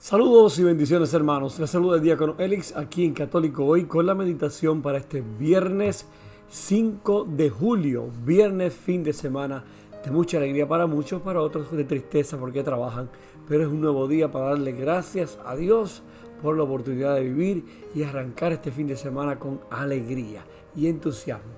Saludos y bendiciones, hermanos. Les saluda el diácono Elix aquí en Católico Hoy con la meditación para este viernes 5 de julio, viernes fin de semana de mucha alegría para muchos, para otros de tristeza porque trabajan, pero es un nuevo día para darle gracias a Dios por la oportunidad de vivir y arrancar este fin de semana con alegría y entusiasmo.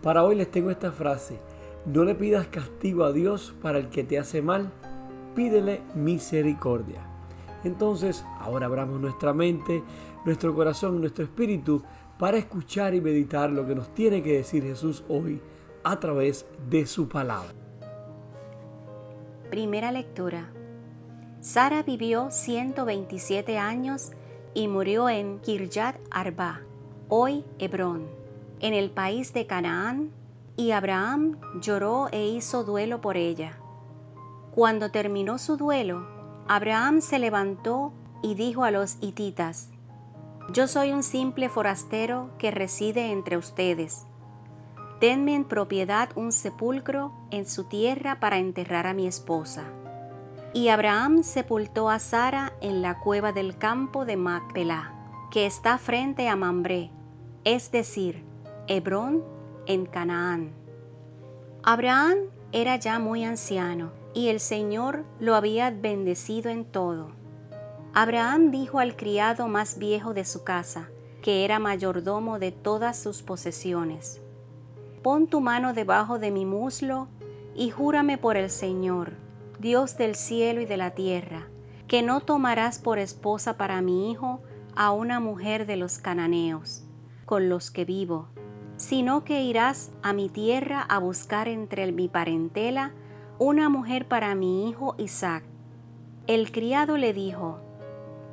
Para hoy les tengo esta frase: no le pidas castigo a Dios para el que te hace mal, pídele misericordia. Entonces, ahora abramos nuestra mente, nuestro corazón, nuestro espíritu para escuchar y meditar lo que nos tiene que decir Jesús hoy a través de su palabra. Primera lectura. Sara vivió 127 años y murió en Kirjat Arba, hoy Hebrón, en el país de Canaán, y Abraham lloró e hizo duelo por ella. Cuando terminó su duelo, Abraham se levantó y dijo a los hititas: yo soy un simple forastero que reside entre ustedes. Denme en propiedad un sepulcro en su tierra para enterrar a mi esposa. Y Abraham sepultó a Sara en la cueva del campo de Macpelá, que está frente a Mambré, es decir, Hebrón, en Canaán. Abraham era ya muy anciano, y el Señor lo había bendecido en todo. Abraham dijo al criado más viejo de su casa, que era mayordomo de todas sus posesiones: pon tu mano debajo de mi muslo y júrame por el Señor, Dios del cielo y de la tierra, que no tomarás por esposa para mi hijo a una mujer de los cananeos, con los que vivo, sino que irás a mi tierra a buscar entre mi parentela una mujer para mi hijo Isaac. El criado le dijo: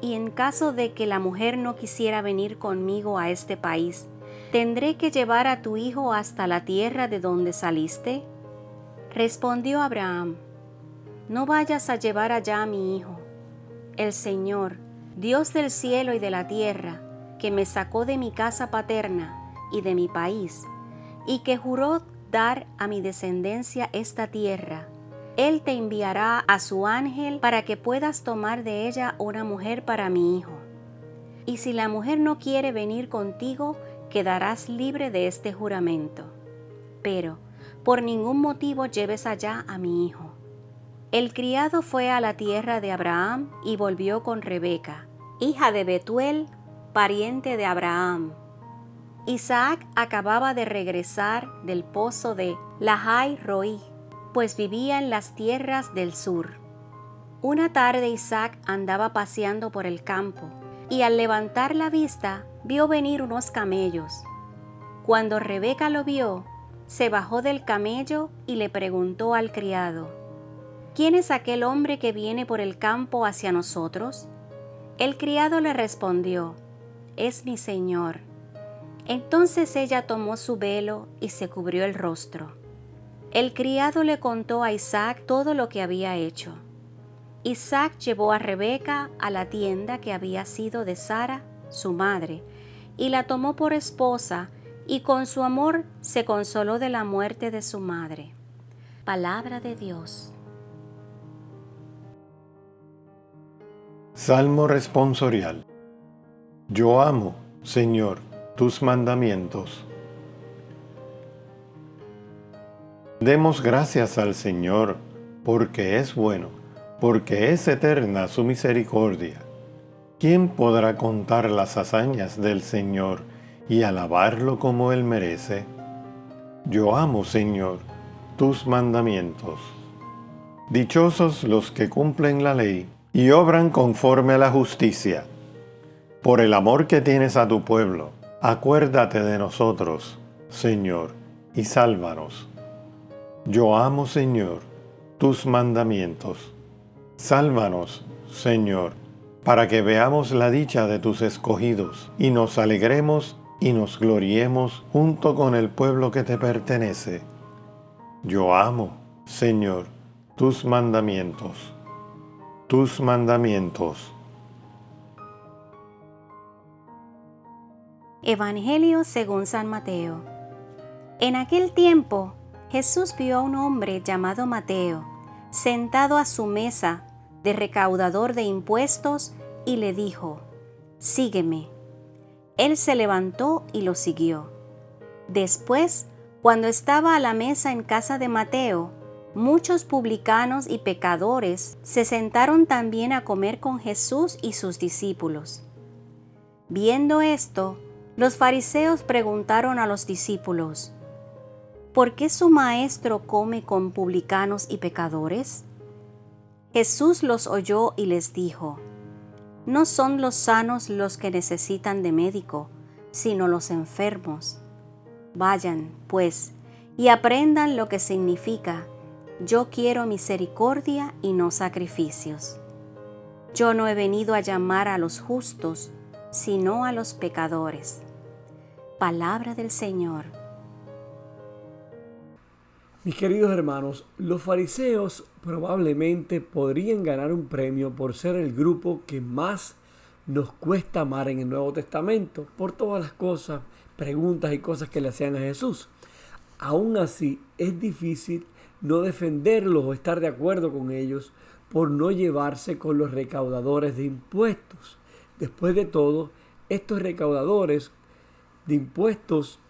y en caso de que la mujer no quisiera venir conmigo a este país, ¿tendré que llevar a tu hijo hasta la tierra de donde saliste? Respondió Abraham: no vayas a llevar allá a mi hijo. El Señor, Dios del cielo y de la tierra, que me sacó de mi casa paterna y de mi país, y que juró dar a mi descendencia esta tierra, Él te enviará a su ángel para que puedas tomar de ella una mujer para mi hijo. Y si la mujer no quiere venir contigo, quedarás libre de este juramento. Pero por ningún motivo lleves allá a mi hijo. El criado fue a la tierra de Abraham y volvió con Rebeca, hija de Betuel, pariente de Abraham. Isaac acababa de regresar del pozo de Lahai Roi, pues vivía en las tierras del sur. Una tarde Isaac andaba paseando por el campo, y al levantar la vista vio venir unos camellos. Cuando Rebeca lo vio, se bajó del camello y le preguntó al criado: ¿quién es aquel hombre que viene por el campo hacia nosotros? El criado le respondió: es mi señor. Entonces ella tomó su velo y se cubrió el rostro. El criado le contó a Isaac todo lo que había hecho. Isaac llevó a Rebeca a la tienda que había sido de Sara, su madre, y la tomó por esposa, y con su amor se consoló de la muerte de su madre. Palabra de Dios. Salmo responsorial. Yo amo, Señor, tus mandamientos. Demos gracias al Señor, porque es bueno, porque es eterna su misericordia. ¿Quién podrá contar las hazañas del Señor y alabarlo como Él merece? Yo amo, Señor, tus mandamientos. Dichosos los que cumplen la ley y obran conforme a la justicia. Por el amor que tienes a tu pueblo, acuérdate de nosotros, Señor, y sálvanos. Yo amo, Señor, tus mandamientos. Sálvanos, Señor, para que veamos la dicha de tus escogidos y nos alegremos y nos gloriemos junto con el pueblo que te pertenece. Yo amo, Señor, tus mandamientos. Tus mandamientos. Evangelio según San Mateo. En aquel tiempo, Jesús vio a un hombre llamado Mateo, sentado a su mesa de recaudador de impuestos y le dijo: «Sígueme». Él se levantó y lo siguió. Después, cuando estaba a la mesa en casa de Mateo, muchos publicanos y pecadores se sentaron también a comer con Jesús y sus discípulos. Viendo esto, los fariseos preguntaron a los discípulos: ¿por qué su maestro come con publicanos y pecadores? Jesús los oyó y les dijo: no son los sanos los que necesitan de médico, sino los enfermos. Vayan, pues, y aprendan lo que significa: yo quiero misericordia y no sacrificios. Yo no he venido a llamar a los justos, sino a los pecadores. Palabra del Señor. Mis queridos hermanos, los fariseos probablemente podrían ganar un premio por ser el grupo que más nos cuesta amar en el Nuevo Testamento, por todas las cosas, preguntas y cosas que le hacían a Jesús. Aún así, es difícil no defenderlos o estar de acuerdo con ellos por no llevarse con los recaudadores de impuestos. Después de todo, estos recaudadores de impuestos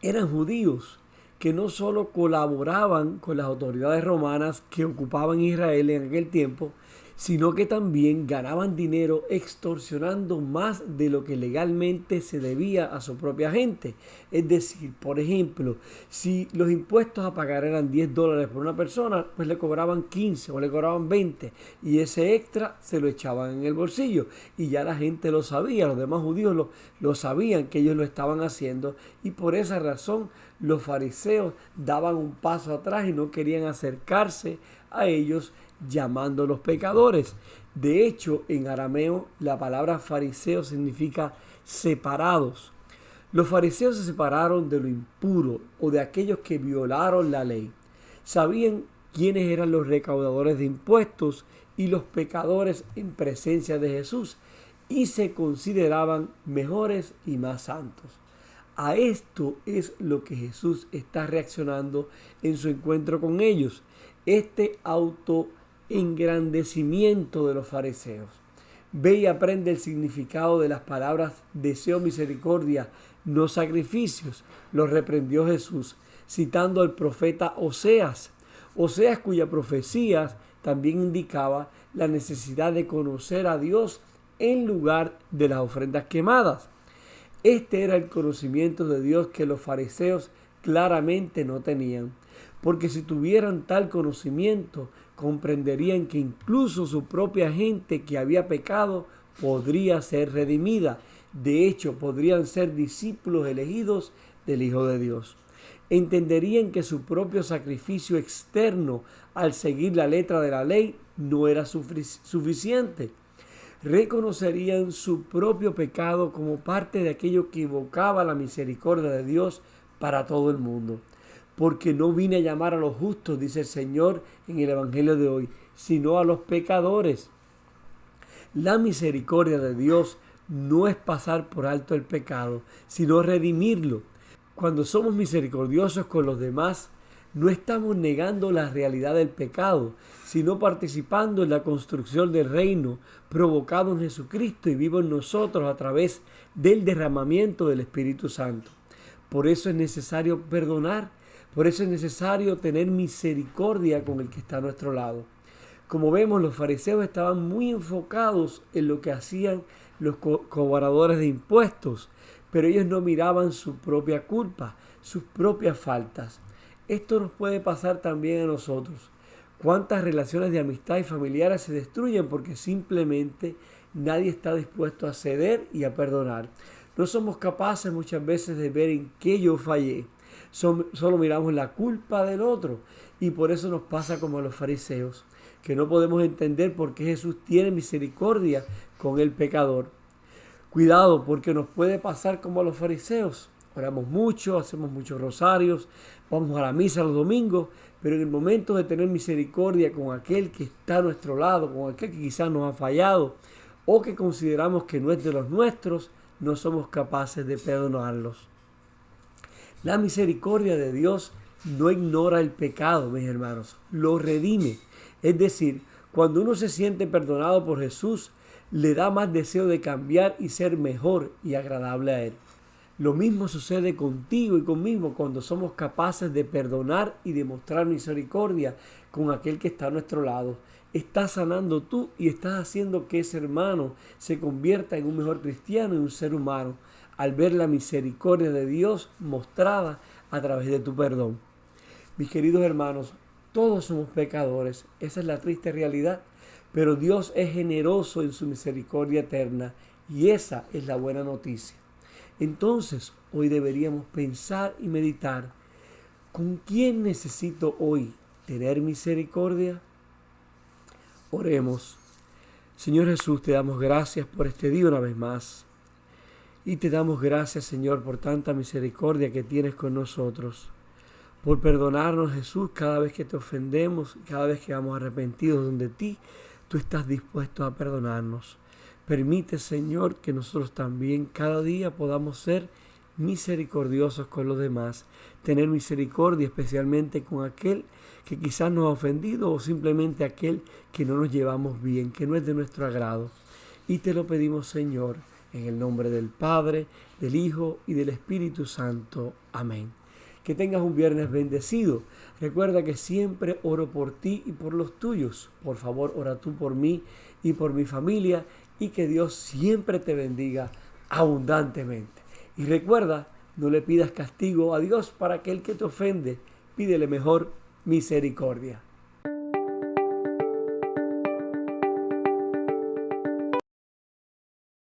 eran judíos que no solo colaboraban con las autoridades romanas que ocupaban Israel en aquel tiempo, sino que también ganaban dinero extorsionando más de lo que legalmente se debía a su propia gente. Es decir, por ejemplo, si los impuestos a pagar eran $10 por una persona, pues le cobraban 15 o le cobraban 20 y ese extra se lo echaban en el bolsillo y ya la gente lo sabía, los demás judíos lo sabían que ellos lo estaban haciendo y por esa razón los fariseos daban un paso atrás y no querían acercarse a ellos, llamándolos pecadores. De hecho, en arameo la palabra fariseo significa separados. Los fariseos se separaron de lo impuro o de aquellos que violaron la ley. Sabían quiénes eran los recaudadores de impuestos y los pecadores en presencia de Jesús y se consideraban mejores y más santos. A esto es lo que Jesús está reaccionando en su encuentro con ellos. Este autoengrandecimiento de los fariseos. Ve y aprende el significado de las palabras deseo misericordia, no sacrificios. Los reprendió Jesús, citando al profeta Oseas. Oseas, cuya profecía también indicaba la necesidad de conocer a Dios en lugar de las ofrendas quemadas. Este era el conocimiento de Dios que los fariseos claramente no tenían, porque si tuvieran tal conocimiento, comprenderían que incluso su propia gente que había pecado podría ser redimida. De hecho, podrían ser discípulos elegidos del Hijo de Dios. Entenderían que su propio sacrificio externo al seguir la letra de la ley no era suficiente. Reconocerían su propio pecado como parte de aquello que evocaba la misericordia de Dios para todo el mundo. Porque no vine a llamar a los justos, dice el Señor en el Evangelio de hoy, sino a los pecadores. La misericordia de Dios no es pasar por alto el pecado, sino redimirlo. Cuando somos misericordiosos con los demás, no estamos negando la realidad del pecado, sino participando en la construcción del reino provocado en Jesucristo y vivo en nosotros a través del derramamiento del Espíritu Santo. Por eso es necesario perdonar, por eso es necesario tener misericordia con el que está a nuestro lado. Como vemos, los fariseos estaban muy enfocados en lo que hacían los cobradores de impuestos, pero ellos no miraban su propia culpa, sus propias faltas. Esto nos puede pasar también a nosotros. ¿Cuántas relaciones de amistad y familiares se destruyen porque simplemente nadie está dispuesto a ceder y a perdonar? No somos capaces muchas veces de ver en qué yo fallé. Solo miramos la culpa del otro y por eso nos pasa como a los fariseos, que no podemos entender por qué Jesús tiene misericordia con el pecador. Cuidado, porque nos puede pasar como a los fariseos. Oramos mucho, hacemos muchos rosarios, vamos a la misa los domingos, pero en el momento de tener misericordia con aquel que está a nuestro lado, con aquel que quizás nos ha fallado o que consideramos que no es de los nuestros, no somos capaces de perdonarlos. La misericordia de Dios no ignora el pecado, mis hermanos, lo redime. Es decir, cuando uno se siente perdonado por Jesús, le da más deseo de cambiar y ser mejor y agradable a Él. Lo mismo sucede contigo y conmigo cuando somos capaces de perdonar y demostrar misericordia con aquel que está a nuestro lado. Estás sanando tú y estás haciendo que ese hermano se convierta en un mejor cristiano y un ser humano al ver la misericordia de Dios mostrada a través de tu perdón. Mis queridos hermanos, todos somos pecadores, esa es la triste realidad, pero Dios es generoso en su misericordia eterna y esa es la buena noticia. Entonces, hoy deberíamos pensar y meditar, ¿con quién necesito hoy tener misericordia? Oremos. Señor Jesús, te damos gracias por este día una vez más. Y te damos gracias, Señor, por tanta misericordia que tienes con nosotros. Por perdonarnos, Jesús, cada vez que te ofendemos, cada vez que vamos arrepentidos donde ti, tú estás dispuesto a perdonarnos. Permite, Señor, que nosotros también cada día podamos ser misericordiosos con los demás, tener misericordia especialmente con aquel que quizás nos ha ofendido o simplemente aquel que no nos llevamos bien, que no es de nuestro agrado. Y te lo pedimos, Señor, en el nombre del Padre, del Hijo y del Espíritu Santo. Amén. Que tengas un viernes bendecido. Recuerda que siempre oro por ti y por los tuyos. Por favor, ora tú por mí y por mi familia y que Dios siempre te bendiga abundantemente. Y recuerda, no le pidas castigo a Dios para aquel que te ofende. Pídele mejor misericordia.